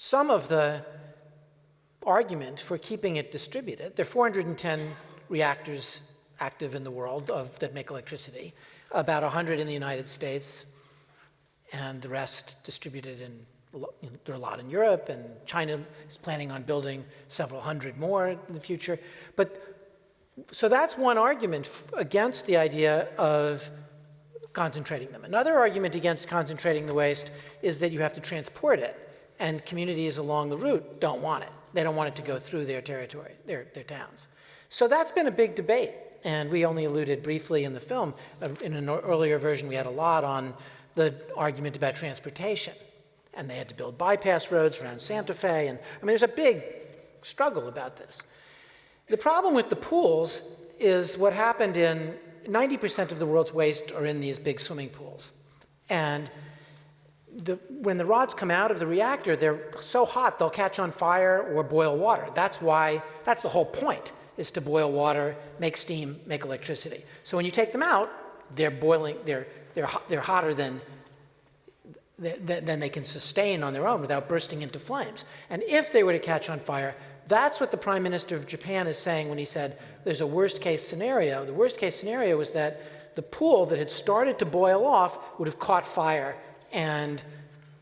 some of the argument for keeping it distributed, there are 410 reactors active in the world that make electricity, about 100 in the United States, and the rest distributed there are a lot in Europe, and China is planning on building several hundred more in the future. So that's one argument against the idea of concentrating them. Another argument against concentrating the waste is that you have to transport it, and communities along the route don't want it. They don't want it to go through their territory, their towns. So that's been a big debate, and we only alluded briefly in the film. In an earlier version, we had a lot on the argument about transportation, and they had to build bypass roads around Santa Fe, and I mean, there's a big struggle about this. The problem with the pools is what happened in 90% of the world's waste are in these big swimming pools. And when the rods come out of the reactor, they're so hot they'll catch on fire or boil water. That's the whole point, is to boil water, make steam, make electricity. So when you take them out, they're boiling, they're hotter than they can sustain on their own without bursting into flames. And if they were to catch on fire, that's what the Prime Minister of Japan is saying when he said there's a worst case scenario. The worst case scenario was that the pool that had started to boil off would have caught fire and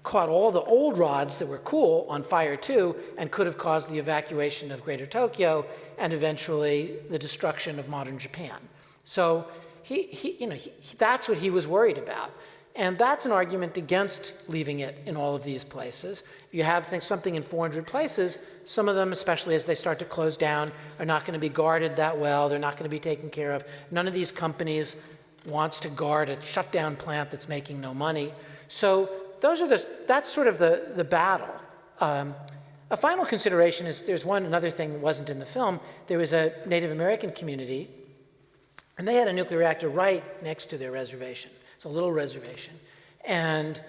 caught all the old rods that were cool on fire too, and could have caused the evacuation of Greater Tokyo and eventually the destruction of modern Japan. So that's what he was worried about. And that's an argument against leaving it in all of these places. You have something in 400 places. Some of them, especially as they start to close down, are not going to be guarded that well. They're not going to be taken care of. None of these companies wants to guard a shutdown plant that's making no money. So that's sort of the battle. A final consideration is there's another thing that wasn't in the film. There was a Native American community, and they had a nuclear reactor right next to their reservation. It's a little reservation. And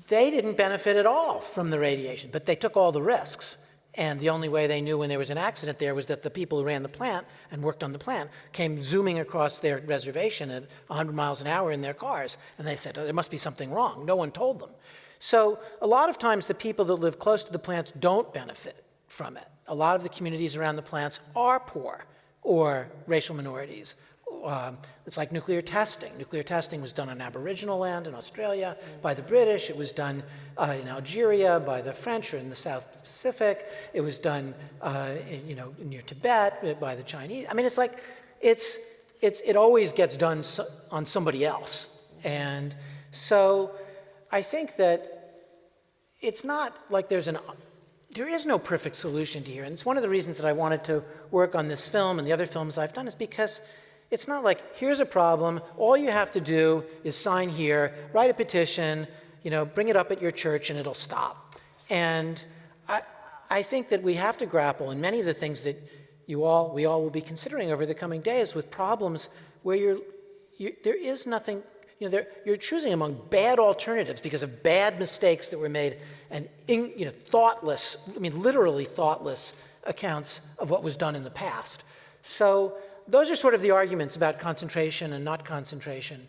they didn't benefit at all from the radiation, but they took all the risks. And the only way they knew when there was an accident there was that the people who ran the plant and worked on the plant came zooming across their reservation at 100 miles an hour in their cars. And they said, oh, there must be something wrong. No one told them. So a lot of times the people that live close to the plants don't benefit from it. A lot of the communities around the plants are poor or racial minorities. It's like nuclear testing. Nuclear testing was done on Aboriginal land in Australia by the British. It was done in Algeria by the French or in the South Pacific. It was done near Tibet by the Chinese. I mean, it's like it always gets done on somebody else. And so I think that it's not like there is no perfect solution to here. And it's one of the reasons that I wanted to work on this film and the other films I've done is because it's not like, here's a problem, all you have to do is sign here, write a petition, bring it up at your church and it'll stop. And I think that we have to grapple, and many of the things that we all will be considering over the coming days with problems where there is nothing, you're choosing among bad alternatives because of bad mistakes that were made and thoughtless, literally thoughtless accounts of what was done in the past. So those are sort of the arguments about concentration and not concentration.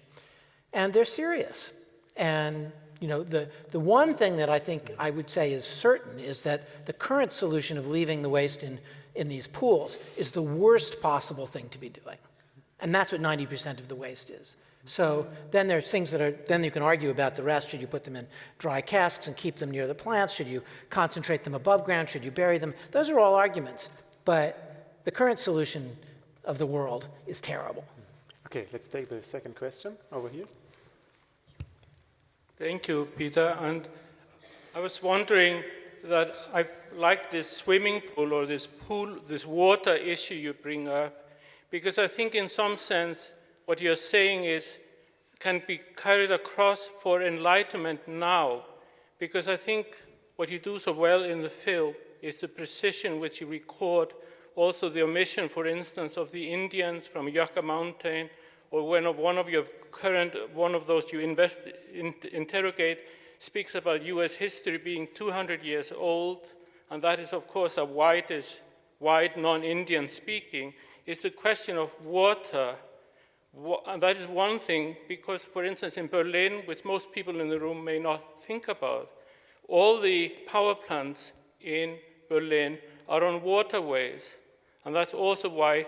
And they're serious. And the one thing that I think I would say is certain is that the current solution of leaving the waste in these pools is the worst possible thing to be doing. And that's what 90% of the waste is. So then there's things then you can argue about the rest. Should you put them in dry casks and keep them near the plants? Should you concentrate them above ground? Should you bury them? Those are all arguments. But the current solution of the world is terrible. Okay, let's take the second question over here. Thank you, Peter. And I was wondering that I've liked this swimming pool or this water issue you bring up, because I think in some sense what you're saying can be carried across for enlightenment now, because I think what you do so well in the film is the precision which you record. Also the omission, for instance, of the Indians from Yucca Mountain, or when one of those you interrogate speaks about US history being 200 years old, and that is of course a white non-Indian speaking, is the question of water. And that is one thing, because for instance in Berlin, which most people in the room may not think about, all the power plants in Berlin are on waterways. And that's also why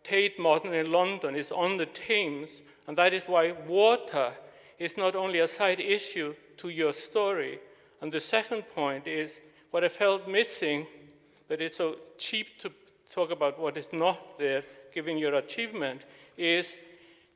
Tate Modern in London is on the Thames, and that is why water is not only a side issue to your story. And the second point is what I felt missing, that it's so cheap to talk about what is not there, given your achievement, is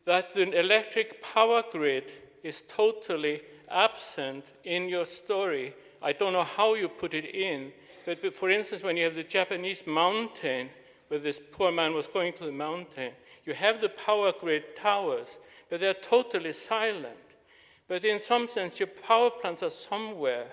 that the electric power grid is totally absent in your story. I don't know how you put it in, but for instance, when you have the Japanese mountain, where this poor man was going to the mountain, you have the power grid towers, but they're totally silent. But in some sense, your power plants are somewhere,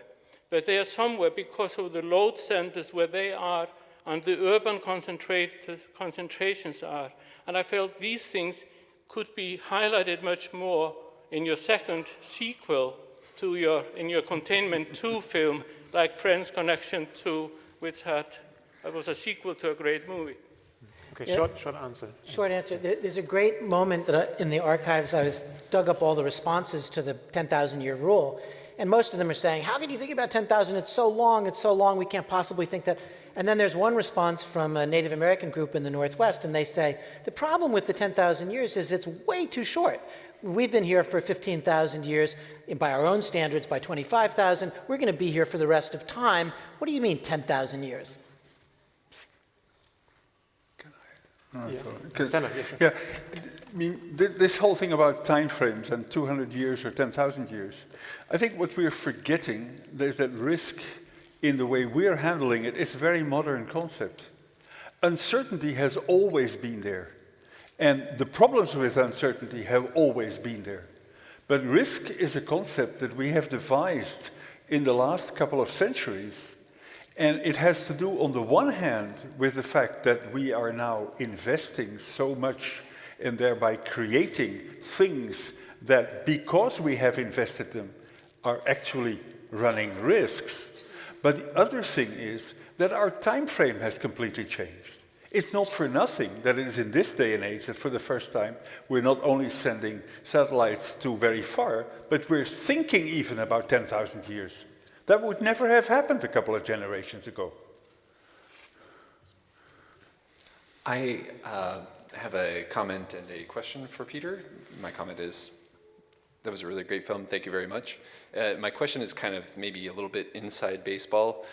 but they are somewhere because of the load centers where they are and the urban concentrations are. And I felt these things could be highlighted much more in your second sequel to in your Containment 2 film, like Friends Connection 2, which was a sequel to a great movie. Okay, Yeah. short answer. Short answer. There's a great moment that in the archives, I dug up all the responses to the 10,000-year rule, and most of them are saying, how can you think about 10,000? It's so long, we can't possibly think that. And then there's one response from a Native American group in the Northwest, and they say, the problem with the 10,000 years is it's way too short. We've been here for 15,000 years, and by our own standards, by 25,000. We're going to be here for the rest of time. What do you mean 10,000 years? No, Yeah. it's all right. 'Cause- Stand up, yeah, sure. yeah, I mean, this whole thing about time frames and 200 years or 10,000 years, I think what we're forgetting, there's that risk in the way we're handling it. It's a very modern concept. Uncertainty has always been there. And the problems with uncertainty have always been there. But risk is a concept that we have devised in the last couple of centuries. And it has to do, on the one hand, with the fact that we are now investing so much and thereby creating things that, because we have invested them, are actually running risks. But the other thing is that our time frame has completely changed. It's not for nothing that it is in this day and age that for the first time we're not only sending satellites to very far, but we're thinking even about 10,000 years. That would never have happened a couple of generations ago. I have a comment and a question for Peter. My comment is, that was a really great film, thank you very much. My question is kind of maybe a little bit inside baseball.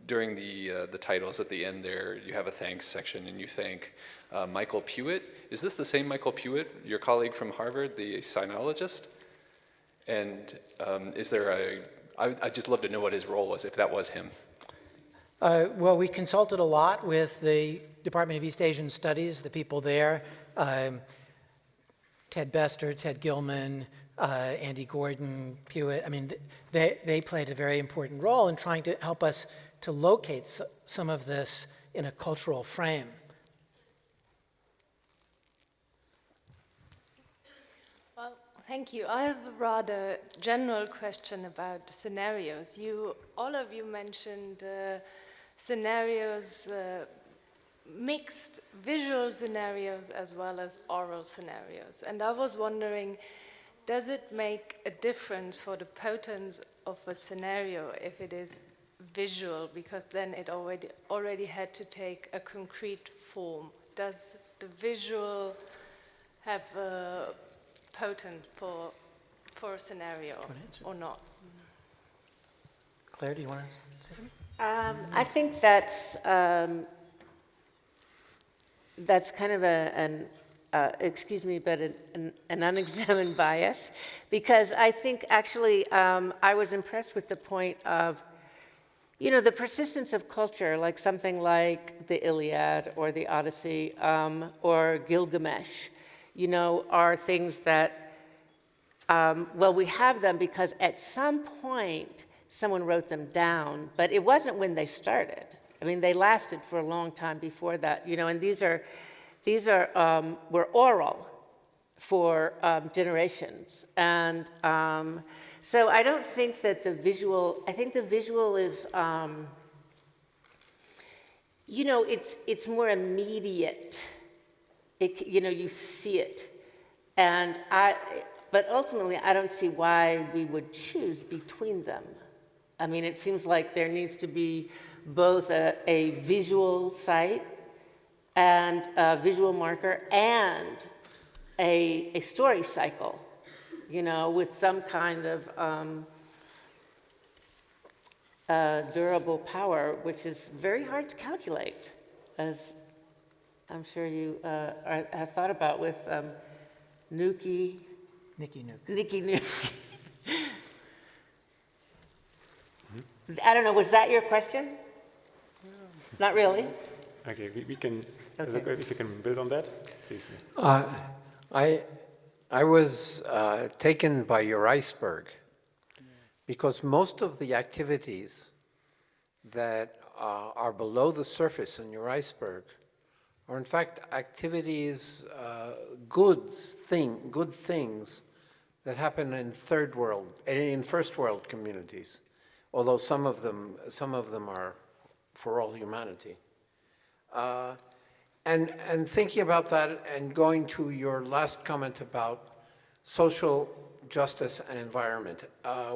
During the titles at the end there, you have a thanks section and you thank Michael Pewitt. Is this the same Michael Pewitt, your colleague from Harvard, the sinologist? And is there I'd just love to know what his role was, if that was him. Well, we consulted a lot with the Department of East Asian Studies, the people there, Ted Bester, Ted Gilman, Andy Gordon, Pewitt. I mean, they played a very important role in trying to help us to locate some of this in a cultural frame. Well, thank you. I have a rather general question about scenarios. All of you mentioned scenarios, mixed visual scenarios as well as oral scenarios. And I was wondering, does it make a difference for the potence of a scenario if it is visual, because then it already had to take a concrete form? Does the visual have a potent for a scenario or not? Claire, do you want to say something? I think that's kind of an excuse me, but an unexamined bias, because I think actually I was impressed with the point of, you know, the persistence of culture, like something like the Iliad or the Odyssey or Gilgamesh, you know, are things that, well, we have them because at some point someone wrote them down, but it wasn't when they started. I mean, they lasted for a long time before that, you know, and these were oral for generations. And so I don't think that the visual, I think the visual is, you know, it's more immediate. You know, you see it. But ultimately, I don't see why we would choose between them. I mean, it seems like there needs to be both a visual site and a visual marker and a story cycle, you know, with some kind of durable power, which is very hard to calculate, as I'm sure you have thought about with Nikki Nuki. I don't know, was that your question? Not really? Okay, we can Okay. if you can build on that, please. I was taken by your iceberg because most of the activities that are below the surface in your iceberg are in fact activities, good things that happen in first world communities, although some of them are for all humanity. And thinking about that and going to your last comment about social justice and environment,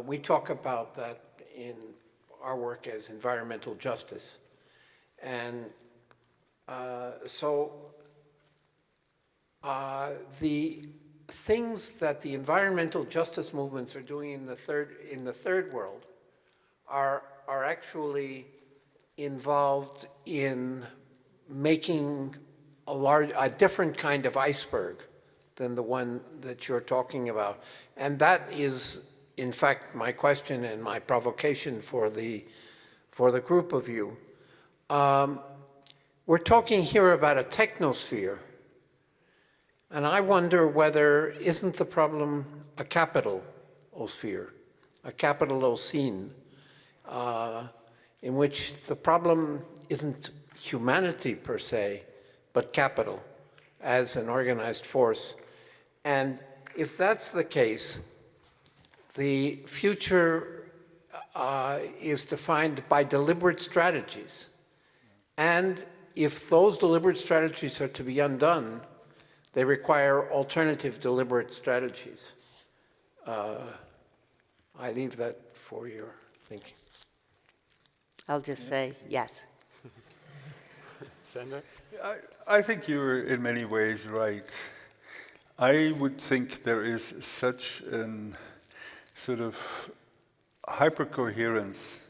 we talk about that in our work as environmental justice. And so the things that the environmental justice movements are doing in the third world are actually involved in making a different kind of iceberg than the one that you're talking about. And that is, in fact, my question and my provocation for the group of you. We're talking here about a technosphere, and I wonder whether isn't the problem a capital sphere, a capital scene, in which the problem isn't humanity per se, but capital as an organized force. And if that's the case, the future is defined by deliberate strategies. And if those deliberate strategies are to be undone, they require alternative deliberate strategies. I leave that for your thinking. I'll just say yes. Sander? I think you're in many ways right. I would think there is such an sort of hypercoherence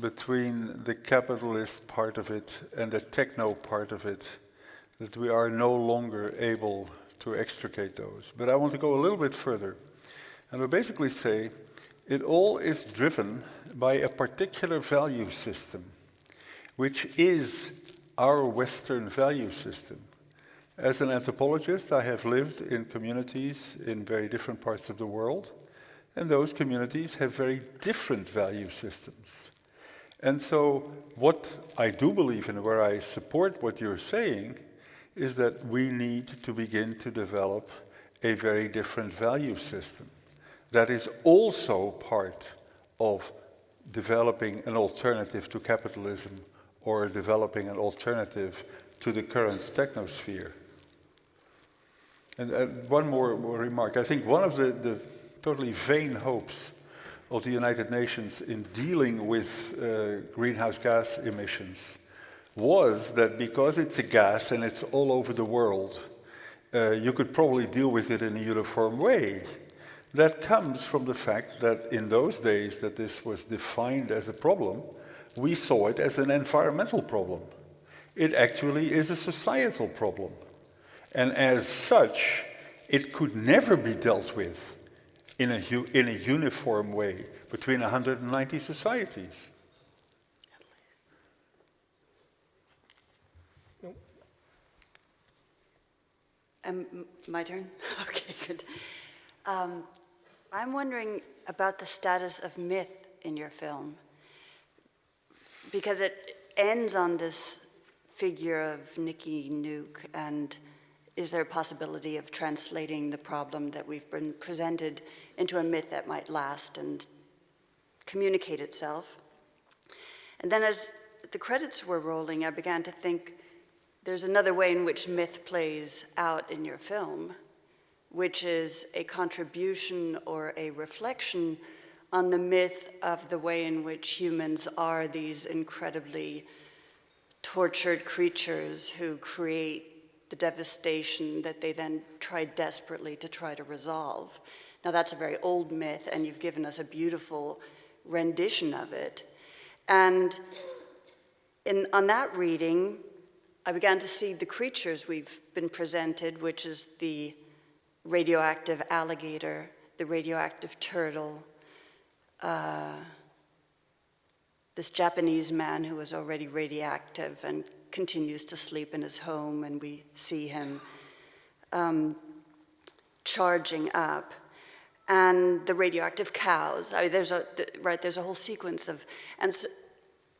between the capitalist part of it and the techno part of it that we are no longer able to extricate those. But I want to go a little bit further. And I basically say it all is driven by a particular value system, which is our Western value system. As an anthropologist, I have lived in communities in very different parts of the world, and those communities have very different value systems. And so what I do believe in, where I support what you're saying, is that we need to begin to develop a very different value system. That is also part of developing an alternative to capitalism or developing an alternative to the current technosphere. And one more remark. I think one of the totally vain hopes of the United Nations in dealing with greenhouse gas emissions was that because it's a gas and it's all over the world, you could probably deal with it in a uniform way. That comes from the fact that in those days that this was defined as a problem, we saw it as an environmental problem. It actually is a societal problem. And as such, it could never be dealt with in a uniform way between 190 societies. My turn? Okay, good. I'm wondering about the status of myth in your film, because it ends on this figure of Nikki Nuke, and is there a possibility of translating the problem that we've been presented into a myth that might last and communicate itself? And then as the credits were rolling, I began to think there's another way in which myth plays out in your film, which is a contribution or a reflection on the myth of the way in which humans are these incredibly tortured creatures who create the devastation that they then try desperately to try to resolve. Now that's a very old myth, and you've given us a beautiful rendition of it. And on that reading, I began to see the creatures we've been presented, which is the radioactive alligator, the radioactive turtle, this Japanese man who was already radioactive and continues to sleep in his home, and we see him charging up, and the radioactive cows. I mean, there's a whole sequence of,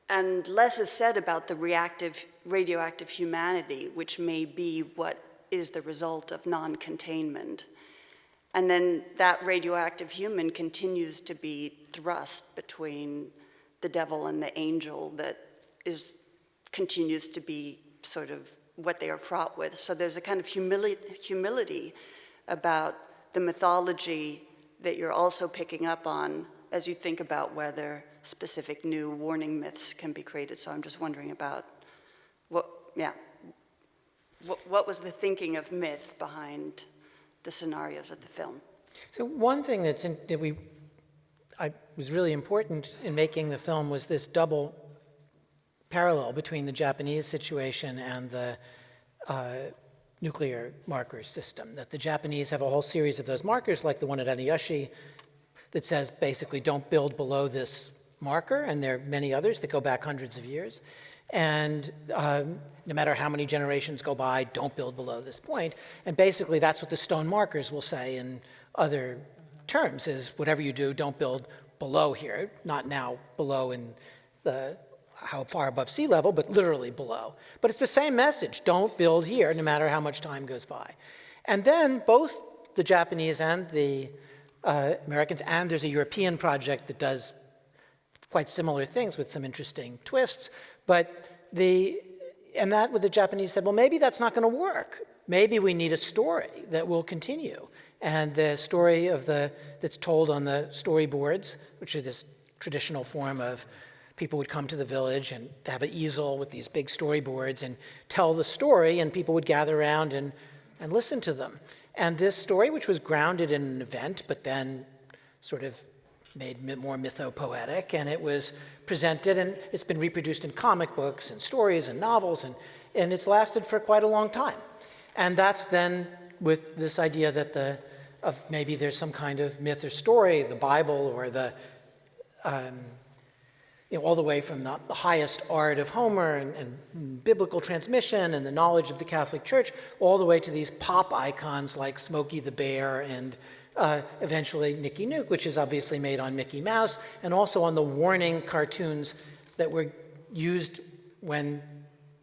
and less is said about the radioactive humanity, which may be what is the result of non-containment. And then that radioactive human continues to be thrust between the devil and the angel that continues to be sort of what they are fraught with. So there's a kind of humility about the mythology that you're also picking up on as you think about whether specific new warning myths can be created. So I'm just wondering about what was the thinking of myth behind the scenarios of the film? So one thing was really important in making the film was this double parallel between the Japanese situation and the nuclear marker system. That the Japanese have a whole series of those markers, like the one at Aniyoshi, that says basically don't build below this marker, and there are many others that go back hundreds of years. And no matter how many generations go by, don't build below this point. And basically that's what the stone markers will say in other terms, is whatever you do, don't build below here, not now below in how far above sea level, but literally below. But it's the same message, don't build here no matter how much time goes by. And then both the Japanese and the Americans, and there's a European project that does quite similar things with some interesting twists, but the Japanese said, well, maybe that's not going to work. Maybe we need a story that will continue. And the story that's told on the storyboards, which are this traditional form of people would come to the village and have an easel with these big storyboards and tell the story, and people would gather around and listen to them. And this story, which was grounded in an event, but then sort of made more mythopoetic, and it was presented, and it's been reproduced in comic books and stories and novels, and it's lasted for quite a long time. And that's then with this idea that maybe there's some kind of myth or story, the Bible, or all the way from the highest art of Homer and biblical transmission and the knowledge of the Catholic Church, all the way to these pop icons like Smokey the Bear and eventually Nicky Nuke, which is obviously made on Mickey Mouse, and also on the warning cartoons that were used when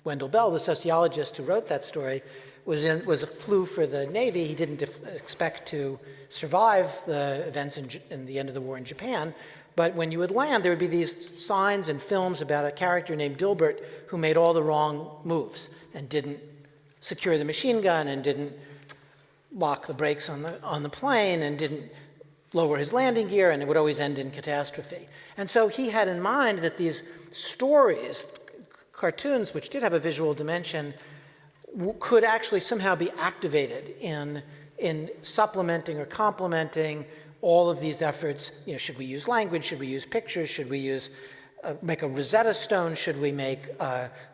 Wendell Bell, the sociologist who wrote that story, flew for the Navy. He didn't expect to survive the events in the end of the war in Japan. But when you would land, there would be these signs and films about a character named Dilbert who made all the wrong moves and didn't secure the machine gun and didn't lock the brakes on the plane and didn't lower his landing gear, and it would always end in catastrophe. And so he had in mind that these stories, cartoons, which did have a visual dimension, could actually somehow be activated in supplementing or complementing all of these efforts. Should we use language? Should we use pictures? Should we make a Rosetta Stone? Should we make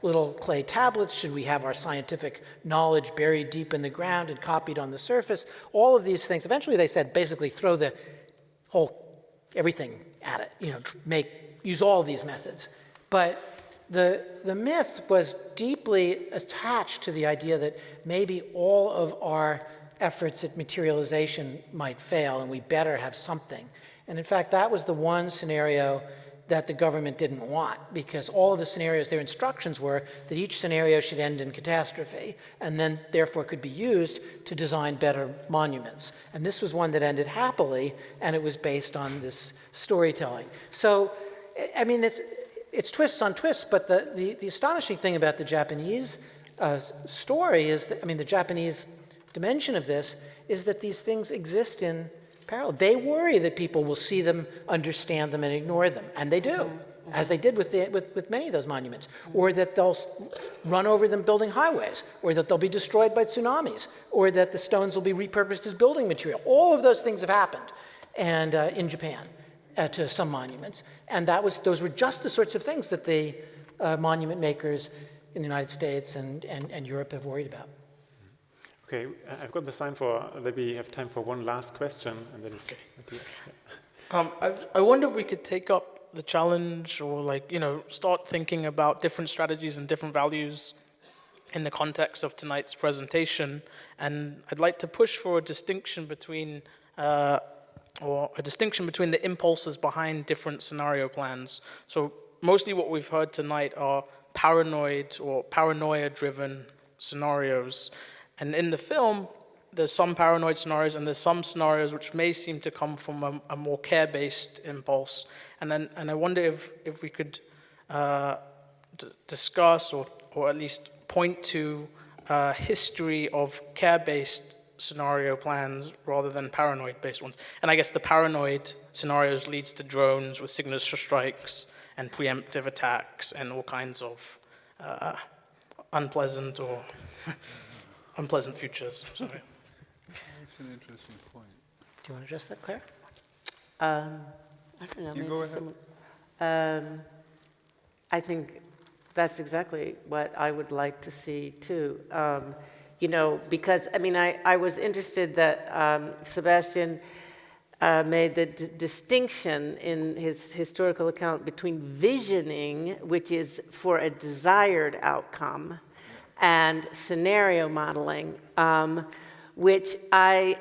little clay tablets? Should we have our scientific knowledge buried deep in the ground and copied on the surface? All of these things. Eventually they said, basically throw the everything at it. Use all of these methods. But the myth was deeply attached to the idea that maybe all of our efforts at materialization might fail, and we better have something. And in fact, that was the one scenario that the government didn't want, because all of the scenarios, their instructions were that each scenario should end in catastrophe, and then therefore could be used to design better monuments. And this was one that ended happily, and it was based on this storytelling. So, I mean, it's twists on twists, but the astonishing thing about the Japanese story is that, the Japanese dimension of this is that these things exist in parallel. They worry that people will see them, understand them, and ignore them, and they do, as they did with many of those monuments, or that they'll run over them building highways, or that they'll be destroyed by tsunamis, or that the stones will be repurposed as building material. All of those things have happened, and in Japan, to some monuments, and those were just the sorts of things that the monument makers in the United States and Europe have worried about. Okay, I've got the sign for that we have time for one last question, and then I wonder if we could take up the challenge, or start thinking about different strategies and different values in the context of tonight's presentation. And I'd like to push for a distinction between the impulses behind different scenario plans. So mostly what we've heard tonight are paranoid or paranoia-driven scenarios. And in the film, there's some paranoid scenarios, and there's some scenarios which may seem to come from a more care-based impulse. And I wonder if we could discuss or at least point to a history of care-based scenario plans rather than paranoid-based ones. And I guess the paranoid scenarios leads to drones with signature strikes and preemptive attacks and all kinds of unpleasant futures. Sorry. That's an interesting point. Do you want to address that, Claire? I don't know. You maybe go ahead. I think that's exactly what I would like to see too. Because I was interested that Sebastian made the distinction in his historical account between visioning, which is for a desired outcome, and scenario modeling, which I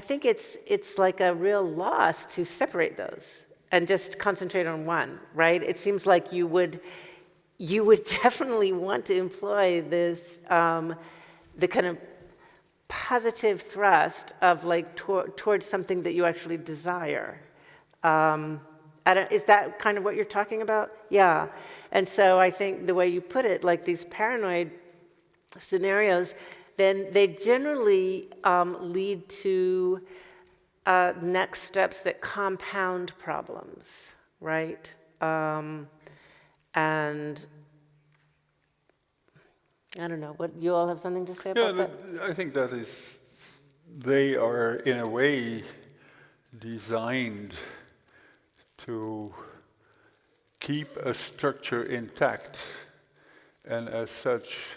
think it's like a real loss to separate those and just concentrate on one, right? It seems like you would definitely want to employ this, the kind of positive thrust of towards something that you actually desire. Is that kind of what you're talking about? Yeah. And so I think the way you put it, like these paranoid scenarios, then they generally lead to next steps that compound problems, right? And I don't know, what, you all have something to say about that? I think they are in a way designed to keep a structure intact, and as such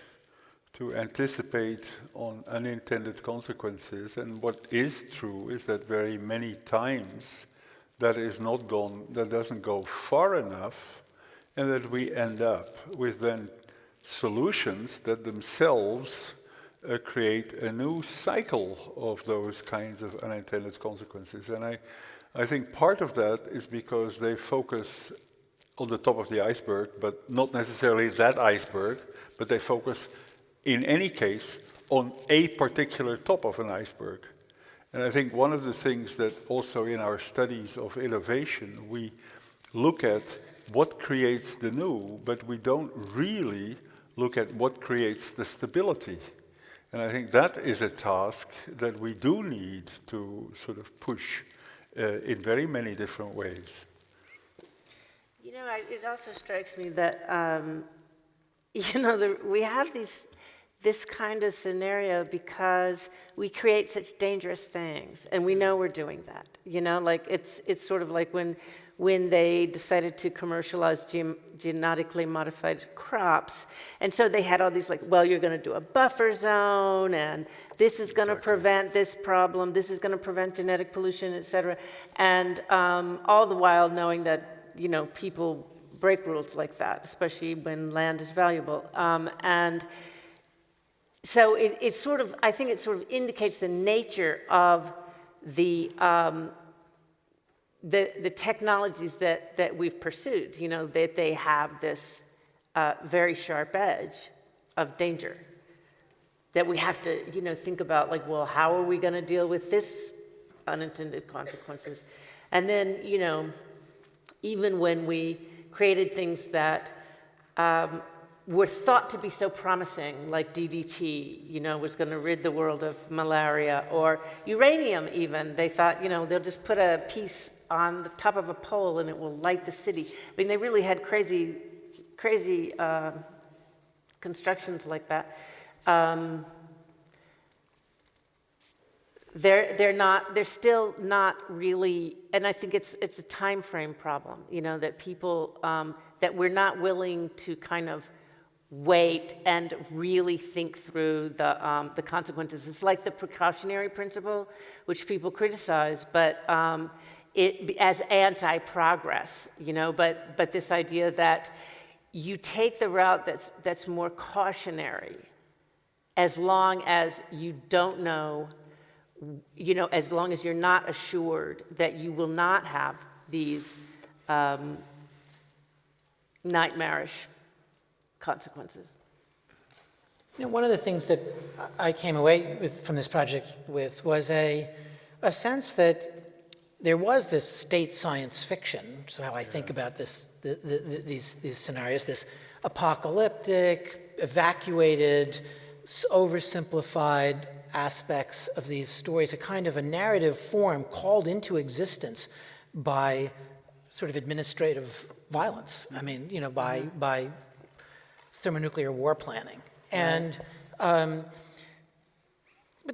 to anticipate on unintended consequences. And what is true is that very many times that doesn't go far enough, and that we end up with then solutions that themselves create a new cycle of those kinds of unintended consequences. And I think part of that is because they focus on the top of the iceberg, but not necessarily that iceberg, but they focus, in any case, on a particular top of an iceberg. And I think one of the things that also in our studies of innovation, we look at what creates the new, but we don't really look at what creates the stability. And I think that is a task that we do need to sort of push in very many different ways. It also strikes me that, we have this kind of scenario because we create such dangerous things, and we know we're doing that. It's sort of like when they decided to commercialize genetically modified crops, and so they had all these you're going to do a buffer zone, and this is going to prevent this problem, this is going to prevent genetic pollution, et cetera, and all the while knowing that people break rules like that, especially when land is valuable, and so it's sort of, I think it sort of indicates the nature of the technologies that we've pursued, that they have this very sharp edge of danger that we have to, think about, how are we going to deal with this unintended consequences? And then, even when we created things that were thought to be so promising, like DDT, was going to rid the world of malaria, or uranium even. They thought, they'll just put a piece on the top of a pole and it will light the city. I mean, they really had crazy constructions like that. They're still not really, and I think it's a time frame problem, that people, that we're not willing to kind of wait and really think through the consequences. It's like the precautionary principle, which people criticize, but as anti-progress, but this idea that you take the route that's more cautionary, as long as you don't know, as long as you're not assured that you will not have these nightmarish consequences. One of the things that I came away with from this project with was a sense that there was this state science fiction, so how I think about these scenarios, this apocalyptic, evacuated, oversimplified aspects of these stories, a kind of a narrative form called into existence by sort of administrative violence. I mean, by thermonuclear war planning. And, but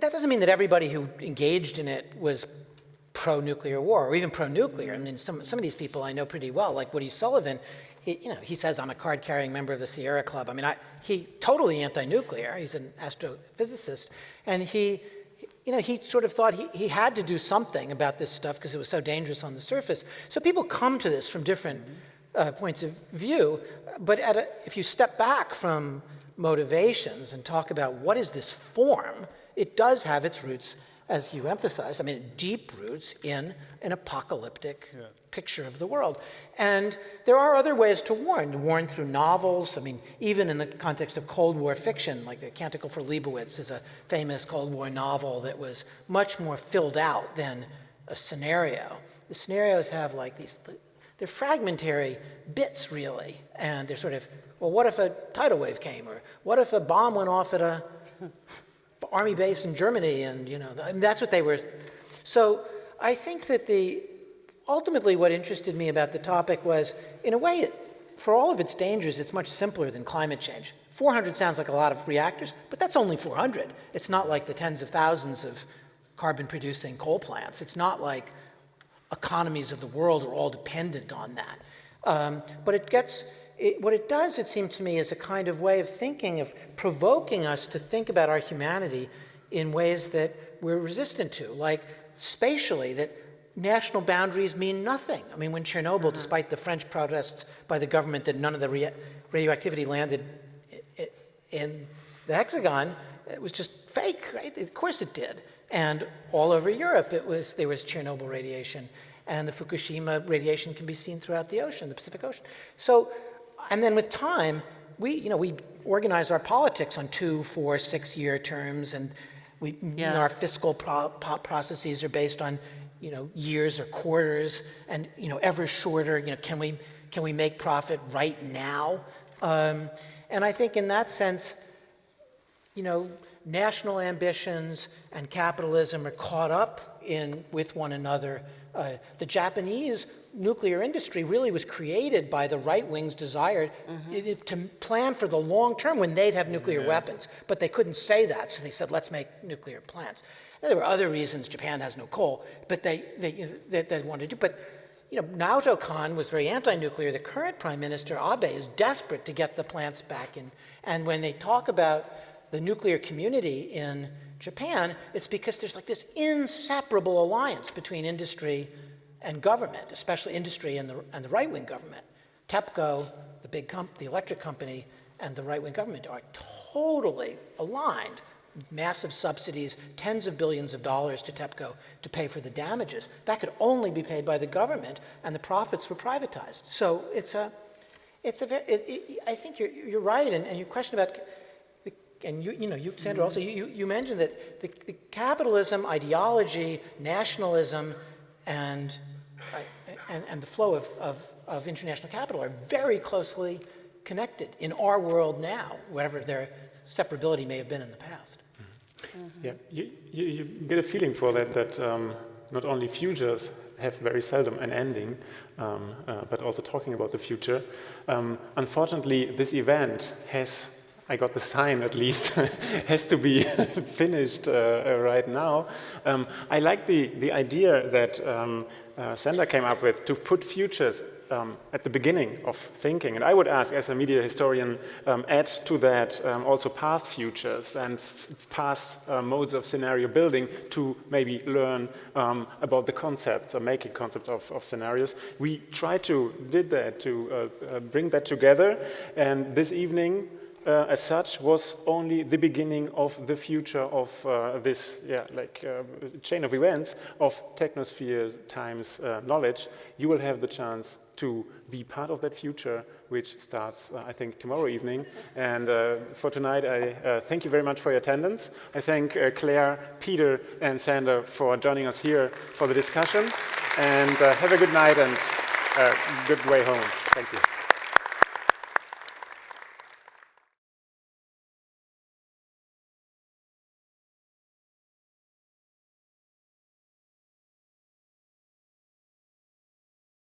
that doesn't mean that everybody who engaged in it was pro-nuclear war or even pro-nuclear. I mean, some of these people I know pretty well, like Woody Sullivan, he says, I'm a card-carrying member of the Sierra Club. I mean, he totally anti-nuclear. He's an astrophysicist. And he sort of thought he had to do something about this stuff because it was so dangerous on the surface. So people come to this from different points of view. But if you step back from motivations and talk about what is this form, it does have its roots, as you emphasized, deep roots in an apocalyptic picture of the world. And there are other ways to warn through novels. I mean, even in the context of Cold War fiction, like The Canticle for Leibowitz is a famous Cold War novel that was much more filled out than a scenario. The scenarios have they're fragmentary bits, really. And they're sort of, well, what if a tidal wave came? Or what if a bomb went off at a army base in Germany? And, that's what they were. So I think that ultimately what interested me about the topic was, in a way, for all of its dangers, it's much simpler than climate change. 400 sounds like a lot of reactors, but that's only 400. It's not like the tens of thousands of carbon-producing coal plants. It's not like economies of the world are all dependent on that. But what it does, it seemed to me, is a kind of way of thinking, of provoking us to think about our humanity in ways that we're resistant to, like spatially, that national boundaries mean nothing. I mean, when Chernobyl, despite the French protests by the government that none of the radioactivity landed in the hexagon, it was just fake, right? Of course it did. And all over Europe, there was Chernobyl radiation, and the Fukushima radiation can be seen throughout the ocean, the Pacific Ocean. So, and then with time, we organize our politics on 2, 4, 6-year terms, and our fiscal processes are based on years or quarters, and ever shorter. Can we make profit right now? And I think in that sense, national ambitions and capitalism are caught up with one another. The Japanese nuclear industry really was created by the right wing's desire to plan for the long term when they'd have nuclear weapons, but they couldn't say that, so they said, let's make nuclear plants. There were other reasons. Japan has no coal, but they wanted to do. But Naoto Kan was very anti-nuclear. The current prime minister Abe is desperate to get the plants back in. And when they talk about the nuclear community in Japan, it's because there's this inseparable alliance between industry and government, especially industry and the right-wing government. TEPCO, the electric company, and the right-wing government are totally aligned. Massive subsidies, tens of billions of dollars to TEPCO to pay for the damages. That could only be paid by the government, and the profits were privatized. So I think you're right, and your question about, and you Sandra also, you mentioned that the capitalism, ideology, nationalism, and the flow of international capital are very closely connected in our world now, whatever their separability may have been in the past. Yeah, you get a feeling for that not only futures have very seldom an ending, but also talking about the future. Unfortunately, this event has, I got the sign at least, has to be finished right now. I like the idea that Sander came up with to put futures at the beginning of thinking. And I would ask, as a media historian, add to that also past futures and past modes of scenario building to maybe learn about the concepts or making concepts of scenarios. We tried to did that to bring that together, and this evening as such was only the beginning of the future of this chain of events of Technosphere times knowledge. You will have the chance to be part of that future, which starts, I think, tomorrow evening. And for tonight, I thank you very much for your attendance. I thank Claire, Peter, and Sander for joining us here for the discussion. And have a good night and good way home. Thank you.